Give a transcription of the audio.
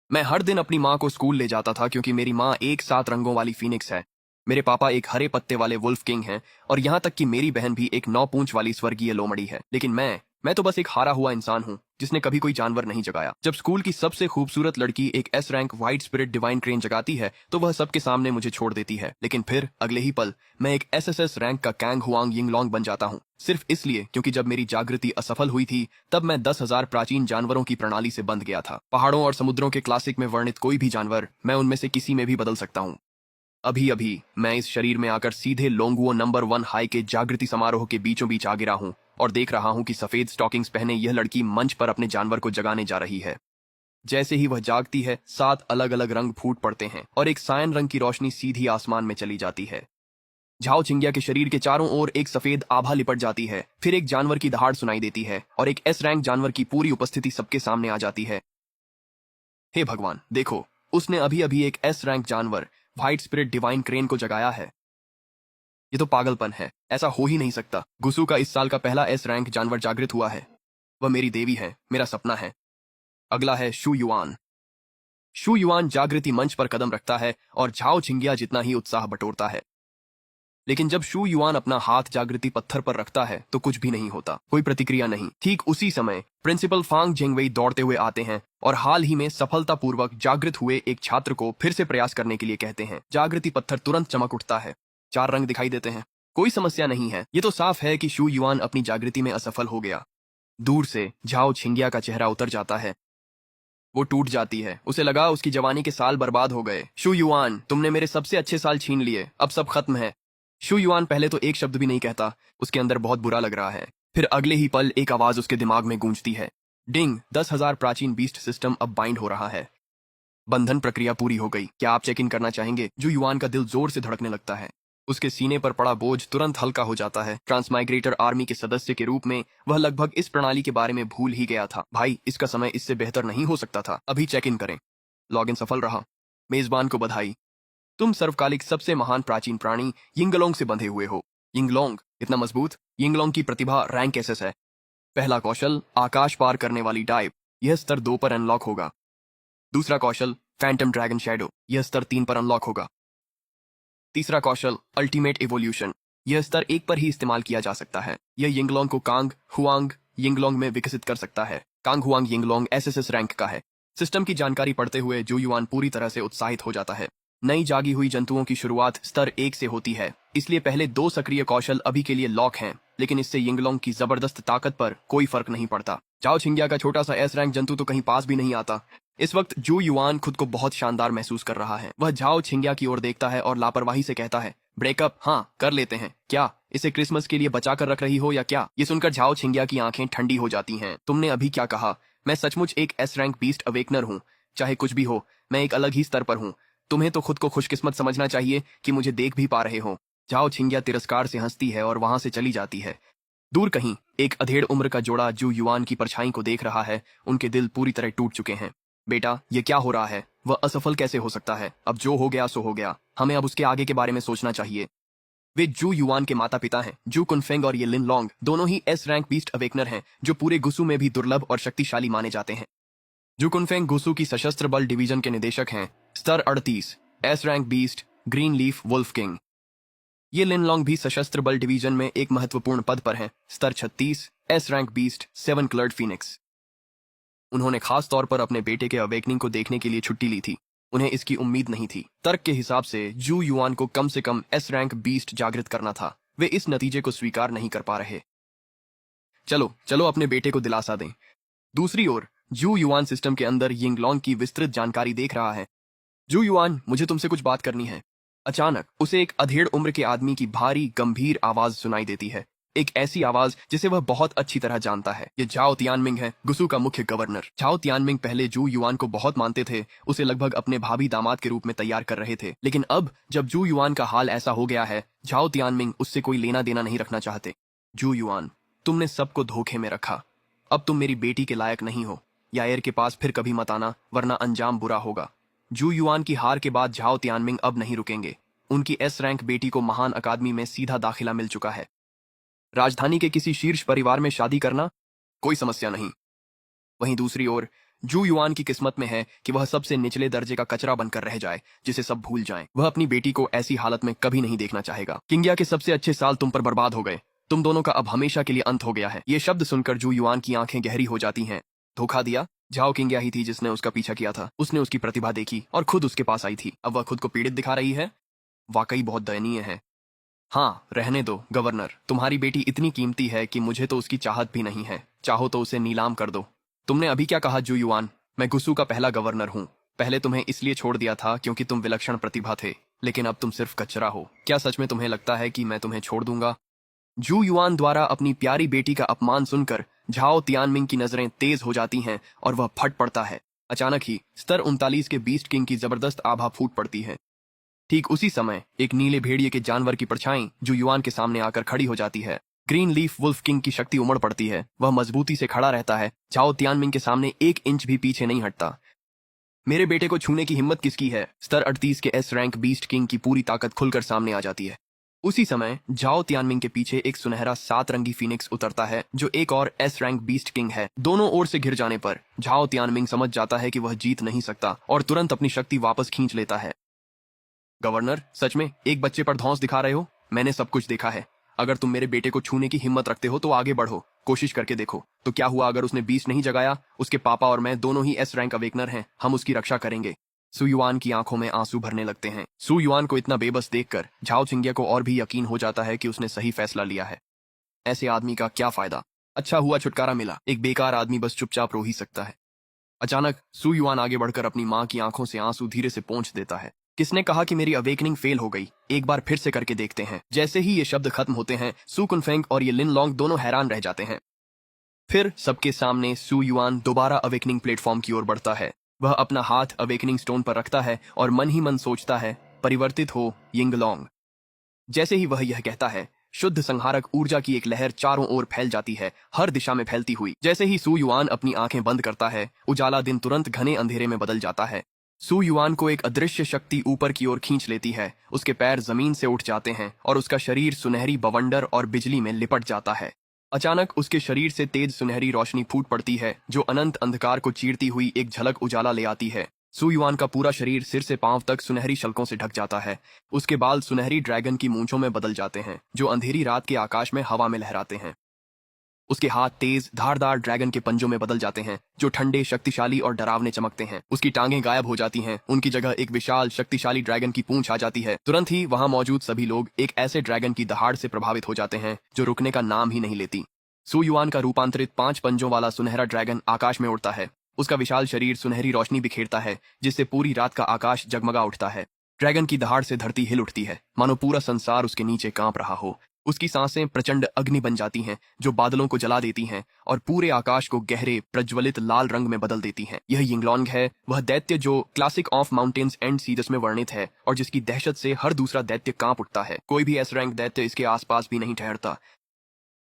मैं हर दिन अपनी माँ को स्कूल ले जाता था क्योंकि मेरी माँ एक 7 रंगों वाली फीनिक्स है। मेरे पापा एक हरे पत्ते वाले वुल्फ किंग हैं और यहाँ तक कि मेरी बहन भी एक 9 पूंछ वाली स्वर्गीय लोमड़ी है। लेकिन मैं तो बस एक हारा हुआ इंसान हूँ जिसने कभी कोई जानवर नहीं जगाया। जब स्कूल की सबसे खूबसूरत लड़की एक S rank white spirit divine crane जगाती है तो वह सबके सामने मुझे छोड़ देती है, लेकिन फिर अगले ही पल मैं एक एसएसएस रैंक का कैंग हुआंग यिंगलोंग बन जाता हूँ, सिर्फ इसलिए क्योंकि जब मेरी जागृति असफल हुई थी तब मैं 10,000 प्राचीन जानवरों की प्रणाली से बंध गया था। पहाड़ों और समुद्रों के क्लासिक में वर्णित कोई भी जानवर मैं उनमें से किसी में भी बदल सकता हूँ। अभी अभी मैं इस शरीर में आकर सीधे लोंगुओ नंबर 1 हाई के जागृति समारोह के बीचों बीच आ गिरा हूँ और देख रहा हूँ कि सफेद स्टॉकिंग्स पहने यह लड़की मंच पर अपने जानवर को जगाने जा रही है। जैसे ही वह जागती है 7 अलग अलग रंग फूट पड़ते हैं और एक सायन रंग की रोशनी सीधी आसमान में चली जाती है। झाओ चिंगिया के शरीर के चारों ओर एक सफेद आभा लिपट जाती है, फिर एक जानवर की दहाड़ सुनाई देती है और एक एस रैंक जानवर की पूरी उपस्थिति सबके सामने आ जाती है। हे भगवान, देखो, उसने अभी अभी एक एस रैंक जानवर व्हाइट स्पिरिट डिवाइन क्रेन को जगाया है। ये तो पागलपन है, ऐसा हो ही नहीं सकता। गुसु का इस साल का पहला एस रैंक जानवर जागृत हुआ है। वह मेरी देवी है, मेरा सपना है। अगला है शू युआन। शू युआन जागृति मंच पर कदम रखता है और झाओ छिंगिया जितना ही उत्साह बटोरता है। लेकिन जब शू युआन अपना हाथ जागृति पत्थर पर रखता है तो कुछ भी नहीं होता, कोई प्रतिक्रिया नहीं। ठीक उसी समय प्रिंसिपल फांग जेंगवेई दौड़ते हुए आते हैं और हाल ही में सफलतापूर्वक जागृत हुए एक छात्र को फिर से प्रयास करने के लिए कहते हैं। जागृति पत्थर तुरंत चमक उठता है, 4 रंग दिखाई देते हैं। कोई समस्या नहीं है, ये तो साफ है कि शू युआन अपनी जागृति में असफल हो गया। दूर से झाओ छिंगिया का चेहरा उतर जाता है, वो टूट जाती है। उसे लगा उसकी जवानी के साल बर्बाद हो गए। शू युआन, तुमने मेरे सबसे अच्छे साल छीन लिए, अब सब खत्म है। शू युआन पहले तो एक शब्द भी नहीं कहता, उसके अंदर बहुत बुरा लग रहा है। फिर अगले ही पल एक आवाज उसके दिमाग में गूंजती है, डिंग, 10,000 प्राचीन बीस्ट सिस्टम अब बाइंड हो रहा है। बंधन प्रक्रिया पूरी हो गई। क्या आप चेक इन करना चाहेंगे? जू युआन का दिल जोर से धड़कने लगता है, उसके सीने पर पड़ा बोझ तुरंत हल्का हो जाता है। ट्रांसमाइग्रेटर आर्मी के सदस्य के रूप में वह लगभग इस प्रणाली के बारे में भूल ही गया था। भाई, इसका समय इससे बेहतर नहीं हो सकता था। अभी चेक इन करें। लॉगिन सफल रहा। मेजबान को बधाई, तुम सर्वकालिक सबसे महान प्राचीन प्राणी यिंगलोंग से बंधे हुए हो। यिंगलोंग इतना मजबूत? यिंगलोंग की प्रतिभा रैंक एसएस है। पहला कौशल आकाश पार करने वाली डाइव, यह स्तर 2 पर अनलॉक होगा। दूसरा कौशल फैंटम ड्रैगन शैडो, यह स्तर 3 पर अनलॉक होगा। तीसरा कौशल अल्टीमेट इवोल्यूशन, यह स्तर 1 पर ही इस्तेमाल किया जा सकता है। यह यिंगलोंग को कांग हुआंग यिंगलोंग में विकसित कर सकता है। कांग हुआंग यिंगलोंग एसएसएस रैंक का है। सिस्टम की जानकारी पढ़ते हुए जू युआन पूरी तरह से उत्साहित हो जाता है। नई जागी हुई जंतुओं की शुरुआत स्तर 1 से होती है, इसलिए पहले 2 सक्रिय कौशल अभी के लिए लॉक हैं, लेकिन इससे यिंगलोंग की जबरदस्त ताकत पर कोई फर्क नहीं पड़ता। झाओ छिंगिया का छोटा सा एस रैंक जंतु तो कहीं पास भी नहीं आता। इस वक्त जू युआन खुद को बहुत शानदार महसूस कर रहा है। वह झाओ छिंगिया की ओर देखता है और लापरवाही से कहता है, ब्रेकअप? हाँ, कर लेते हैं। क्या इसे क्रिसमस के लिए बचा कर रख रही हो या क्या? ये सुनकर झाओ छिंगिया की आंखें ठंडी हो जाती हैं। तुमने अभी क्या कहा? मैं सचमुच एक एस रैंक बीस्ट अवेकनर हूँ। चाहे कुछ भी हो, मैं एक अलग ही स्तर पर हूँ। तुम्हें तो खुद को खुशकिस्मत समझना चाहिए कि मुझे देख भी पा रहे हो। झाओ छिंगिया तिरस्कार से हंसती है और वहां से चली जाती है। दूर कहीं एक अधेड़ उम्र का जोड़ा जू युआन की परछाई को देख रहा है। उनके दिल पूरी तरह टूट चुके हैं। बेटा, ये क्या हो रहा है? वह असफल कैसे हो सकता है? अब जो हो गया सो हो गया, हमें अब उसके आगे के बारे में सोचना चाहिए। वे जू युआन के माता पिता हैं। जू कुनफेंग और ये लिन लॉन्ग दोनों ही एस रैंक बीस्ट अवेकनर हैं, जो पूरे गुसु में भी दुर्लभ और शक्तिशाली माने जाते हैं। जू कुनफेंग गुसु की सशस्त्र बल डिवीजन के निदेशक हैं। स्तर 38 S rank beast green leaf wolf king. ये लिन लॉन्ग भी सशस्त्र बल डिवीजन में एक महत्वपूर्ण पद पर हैं। स्तर 36 S rank beast 7 coloured Phoenix. उन्होंने खास तौर पर अपने बेटे के अवेकनिंग को देखने के लिए छुट्टी ली थी। उन्हें इसकी उम्मीद नहीं थी। तर्क के हिसाब से जू युआन को कम से कम एस रैंक बीस्ट जागृत करना था। वे इस नतीजे को स्वीकार नहीं कर पा रहे। चलो चलो अपने बेटे को दिलासा दें। दूसरी ओर जू युआन सिस्टम के अंदर यिंगलोंग की विस्तृत जानकारी देख रहा है। जू युआन, मुझे तुमसे कुछ बात करनी है। अचानक उसे एक अधेड़ उम्र के आदमी की भारी गंभीर आवाज सुनाई देती है, एक ऐसी आवाज जिसे वह बहुत अच्छी तरह जानता है। ये झाओ तियानमिंग है, गुसु का मुख्य गवर्नर। झाओ तियानमिंग पहले जू युआन को बहुत मानते थे, उसे लगभग अपने भाभी दामाद के रूप में तैयार कर रहे थे। लेकिन अब जब जू युआन का हाल ऐसा हो गया है, झाओ तियानमिंग उससे कोई लेना देना नहीं रखना चाहते। जू युआन, तुमने सबको धोखे में रखा। अब तुम मेरी बेटी के लायक नहीं हो। यायर के पास फिर कभी मत आना, वरना अंजाम बुरा होगा। जू युआन की हार के बाद झाओ तियानमिंग अब नहीं रुकेंगे। उनकी एस रैंक बेटी को महान अकादमी में सीधा दाखिला मिल चुका है। राजधानी के किसी शीर्ष परिवार में शादी करना कोई समस्या नहीं। वहीं दूसरी ओर जू युआन की किस्मत में है कि वह सबसे निचले दर्जे का कचरा बनकर रह जाए, जिसे सब भूल जाएं। वह अपनी बेटी को ऐसी हालत में कभी नहीं देखना चाहेगा। किंगिया के सबसे अच्छे साल तुम पर बर्बाद हो गए। तुम दोनों का अब हमेशा के लिए अंत हो गया है। ये शब्द सुनकर जू युआन की आंखें गहरी हो जाती हैं। धोखा दिया? झाओ किंगिया ही थी जिसने उसका पीछा किया था। उसने उसकी प्रतिभा देखी और खुद उसके पास आई थी। अब वह खुद को पीड़ित दिखा रही है। वाकई बहुत दयनीय है। हाँ, रहने दो गवर्नर। तुम्हारी बेटी इतनी कीमती है कि मुझे तो उसकी चाहत भी नहीं है। चाहो तो उसे नीलाम कर दो। तुमने अभी क्या कहा जू युआन? मैं गुसू का पहला गवर्नर हूँ। पहले तुम्हें इसलिए छोड़ दिया था क्योंकि तुम विलक्षण प्रतिभा थे, लेकिन अब तुम सिर्फ कचरा हो। क्या सच में तुम्हें लगता है कि मैं तुम्हें छोड़ दूंगा? जू युआन द्वारा अपनी प्यारी बेटी का अपमान सुनकर झाओ तियानमिंग की नजरें तेज हो जाती हैं और वह फट पड़ता है। अचानक ही स्तर 39 के बीस्ट किंग की जबरदस्त आभा फूट पड़ती है। ठीक उसी समय एक नीले भेड़िए के जानवर की परछाई जू युआन के सामने आकर खड़ी हो जाती है। ग्रीन लीफ वुल्फ किंग की शक्ति उमड़ पड़ती है। वह मजबूती से खड़ा रहता है। झाओ तियानमिंग के सामने 1 इंच भी पीछे नहीं हटता। मेरे बेटे को छूने की हिम्मत किसकी है? स्तर 38 के एस रैंक बीस्ट किंग की पूरी ताकत खुलकर सामने आ जाती है। उसी समय झाओ तियानमिंग के पीछे एक सुनहरा 7 रंगी फीनिक्स उतरता है, जो एक और एस रैंक बीस्ट किंग है। दोनों ओर से घिर जाने पर झाओ तियानमिंग समझ जाता है कि वह जीत नहीं सकता और तुरंत अपनी शक्ति वापस खींच लेता है। गवर्नर, सच में एक बच्चे पर धौंस दिखा रहे हो? मैंने सब कुछ देखा है। अगर तुम मेरे बेटे को छूने की हिम्मत रखते हो तो आगे बढ़ो, कोशिश करके देखो। तो क्या हुआ अगर उसने 20 नहीं जगाया? उसके पापा और मैं दोनों ही एस रैंक अवेकनर हैं। हम उसकी रक्षा करेंगे। सू युआन की आंखों में आंसू भरने लगते हैं। सू युआन को इतना बेबस देखकर झाओ चिंगिया को और भी यकीन हो जाता है कि उसने सही फैसला लिया है। ऐसे आदमी का क्या फायदा? अच्छा हुआ छुटकारा मिला। एक बेकार आदमी बस चुपचाप रो ही सकता है। अचानक सू युआन आगे बढ़कर अपनी माँ की आंखों से आंसू धीरे से पोंछ देता है। किसने कहा कि मेरी अवेकनिंग फेल हो गई? एक बार फिर से करके देखते हैं। जैसे ही ये शब्द खत्म होते हैं, सू कुनफेंग और ये लिन लॉन्ग दोनों हैरान रह जाते हैं। फिर सबके सामने सू युआन दोबारा अवेकनिंग प्लेटफॉर्म की ओर बढ़ता है। वह अपना हाथ अवेकनिंग स्टोन पर रखता है और मन ही मन सोचता है, परिवर्तित हो यिंगलोंग। जैसे ही वह यह कहता है, शुद्ध संहारक ऊर्जा की एक लहर चारों ओर फैल जाती है, हर दिशा में फैलती हुई। जैसे ही सू युआन अपनी आंखें बंद करता है, उजाला दिन तुरंत घने अंधेरे में बदल जाता है। सू युआन को एक अदृश्य शक्ति ऊपर की ओर खींच लेती है। उसके पैर जमीन से उठ जाते हैं और उसका शरीर सुनहरी बवंडर और बिजली में लिपट जाता है। अचानक उसके शरीर से तेज सुनहरी रोशनी फूट पड़ती है, जो अनंत अंधकार को चीरती हुई एक झलक उजाला ले आती है। सू युआन का पूरा शरीर सिर से पांव तक सुनहरी शल्कों से ढक जाता है। उसके बाल सुनहरी ड्रैगन की मूंछों में बदल जाते हैं, जो अंधेरी रात के आकाश में हवा में लहराते हैं। उसके हाथ तेज धारदार ड्रैगन के पंजों में बदल जाते हैं, जो ठंडे, शक्तिशाली और डरावने चमकते हैं। उसकी टांगें गायब हो जाती हैं। उनकी जगह एक विशाल शक्तिशाली ड्रैगन की पूंछ आ जाती है। तुरंत ही वहां मौजूद सभी लोग एक ऐसे ड्रैगन की दहाड़ से प्रभावित हो जाते हैं जो रुकने का नाम ही नहीं लेती। सू युआन का रूपांतरित 5 पंजों वाला सुनहरा ड्रैगन आकाश में उड़ता है। उसका विशाल शरीर सुनहरी रोशनी बिखेरता है, जिससे पूरी रात का आकाश जगमगा उठता है। ड्रैगन की दहाड़ से धरती हिल उठती है, मानो पूरा संसार उसके नीचे कांप रहा हो। उसकी सांसें प्रचंड अग्नि बन जाती हैं, जो बादलों को जला देती हैं और पूरे आकाश को गहरे प्रज्वलित लाल रंग में बदल देती हैं। यह यिंगलोंग है, वह दैत्य जो क्लासिक ऑफ माउंटेन्स एंड सीजस में वर्णित है और जिसकी दहशत से हर दूसरा दैत्य कांप उठता है। कोई भी एस रैंक दैत्य इसके आसपास भी नहीं ठहरता।